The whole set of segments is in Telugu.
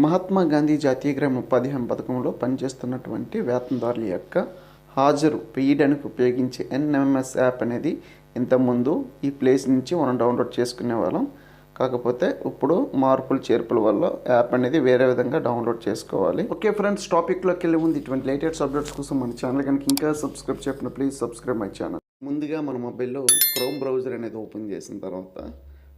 మహాత్మా గాంధీ జాతీయ గ్రామీణ ఉపాధి హామీ పథకంలో పనిచేస్తున్నటువంటి వేతనదారుల యొక్క హాజరు వేయడానికి ఉపయోగించే ఎన్ఎంఎస్ యాప్ అనేది ఇంతకుముందు ఈ ప్లేస్ నుంచి మనం డౌన్లోడ్ చేసుకునే వాళ్ళం. కాకపోతే ఇప్పుడు మార్పులు చేర్పుల వల్ల యాప్ అనేది వేరే విధంగా డౌన్లోడ్ చేసుకోవాలి. ఓకే ఫ్రెండ్స్, టాపిక్లోకి వెళ్ళే ముందు ఇటువంటి లేటెస్ట్ అప్డేట్స్ కోసం మన ఛానల్ కనుక ఇంకా సబ్స్క్రైబ్ చేయకుండా ప్లీజ్ సబ్స్క్రైబ్ మై ఛానల్. ముందుగా మన మొబైల్లో క్రోమ్ బ్రౌజర్ అనేది ఓపెన్ చేసిన తర్వాత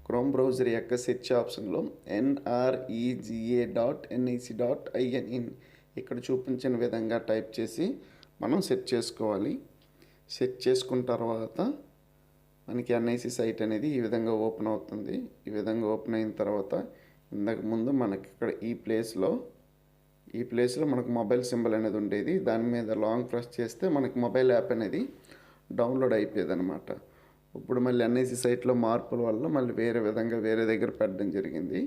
క్రోమ్ బ్రౌజర్ యొక్క సెర్చ్ ఆప్షన్లో nrega.nic.in ఇక్కడ చూపించిన విధంగా టైప్ చేసి మనం సెర్చ్ చేసుకోవాలి. సెర్చ్ చేసుకున్న తర్వాత మనకి ఎన్ఐసి సైట్ అనేది ఈ విధంగా ఓపెన్ అవుతుంది. ఈ విధంగా ఓపెన్ అయిన తర్వాత ఇంతకు ముందు మనకి ఇక్కడ ఈ ప్లేస్లో మనకు మొబైల్ సింబల్ అనేది ఉండేది. దాని మీద లాంగ్ ప్రెస్ చేస్తే మనకి మొబైల్ యాప్ అనేది డౌన్లోడ్ అయిపోయేది అనమాట. ఇప్పుడు మళ్ళీ ఎన్ఐసి సైట్లో మార్పుల వల్ల మళ్ళీ వేరే విధంగా వేరే దగ్గర పెట్టడం జరిగింది.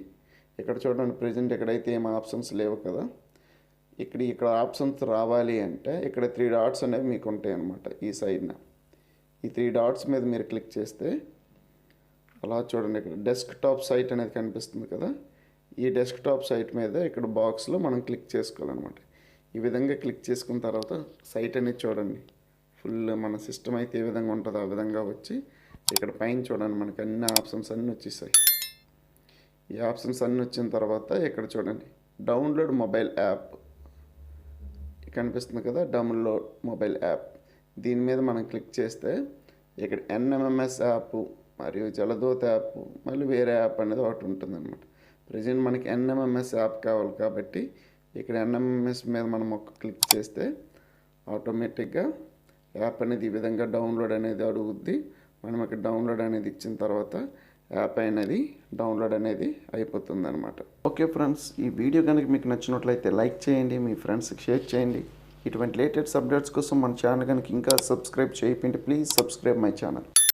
ఇక్కడ చూడండి, ప్రజెంట్ ఎక్కడైతే ఏం ఆప్షన్స్ లేవు కదా, ఇక్కడ ఆప్షన్స్ రావాలి అంటే ఇక్కడ 3 డాట్స్ అనేవి మీకు ఉంటాయి అన్నమాట. ఈ సైడ్న ఈ 3 డాట్స్ మీద మీరు క్లిక్ చేస్తే అలా చూడండి, ఇక్కడ డెస్క్టాప్ సైట్ అనేది కనిపిస్తుంది కదా, ఈ డెస్క్టాప్ సైట్ మీద ఇక్కడ బాక్స్లో మనం క్లిక్ చేసుకోవాలన్నమాట. ఈ విధంగా క్లిక్ చేసుకున్న తర్వాత సైట్ అనేది చూడండి, ఫుల్ మన సిస్టమ్ అయితే ఏ విధంగా ఉంటుందో ఆ విధంగా వచ్చి ఇక్కడ పైన చూడండి మనకి అన్ని ఆప్షన్స్ అన్నీ వచ్చేసాయి. ఈ ఆప్షన్స్ అన్నీ వచ్చిన తర్వాత ఇక్కడ చూడండి డౌన్లోడ్ మొబైల్ యాప్ కనిపిస్తుంది కదా, డౌన్లోడ్ మొబైల్ యాప్. దీని మీద మనం క్లిక్ చేస్తే ఇక్కడ ఎన్ఎంఎంఎస్ యాప్ మరియు జలదూత యాప్ మళ్ళీ వేరే యాప్ అనేది ఒకటి ఉంటుందన్నమాట. ప్రజెంట్ మనకి ఎన్ఎంఎంఎస్ యాప్ కావాలి కాబట్టి ఇక్కడ ఎన్ఎంఎంఎస్ మీద మనం ఒక క్లిక్ చేస్తే ఆటోమేటిక్గా యాప్ అనేది ఈ విధంగా డౌన్లోడ్ అనేది అడుగుద్ది. మనం ఇక్కడ డౌన్లోడ్ అనేది ఇచ్చిన తర్వాత యాప్ అనేది డౌన్లోడ్ అనేది అయిపోతుంది అనమాట. ఓకే ఫ్రెండ్స్, ఈ వీడియో కనుక మీకు నచ్చినట్లయితే లైక్ చేయండి, మీ ఫ్రెండ్స్కి షేర్ చేయండి. ఇటువంటి లేటెస్ట్ అప్డేట్స్ కోసం మన ఛానల్ కనుక ఇంకా సబ్స్క్రైబ్ చేయకపోతే ప్లీజ్ సబ్స్క్రైబ్ మై ఛానల్.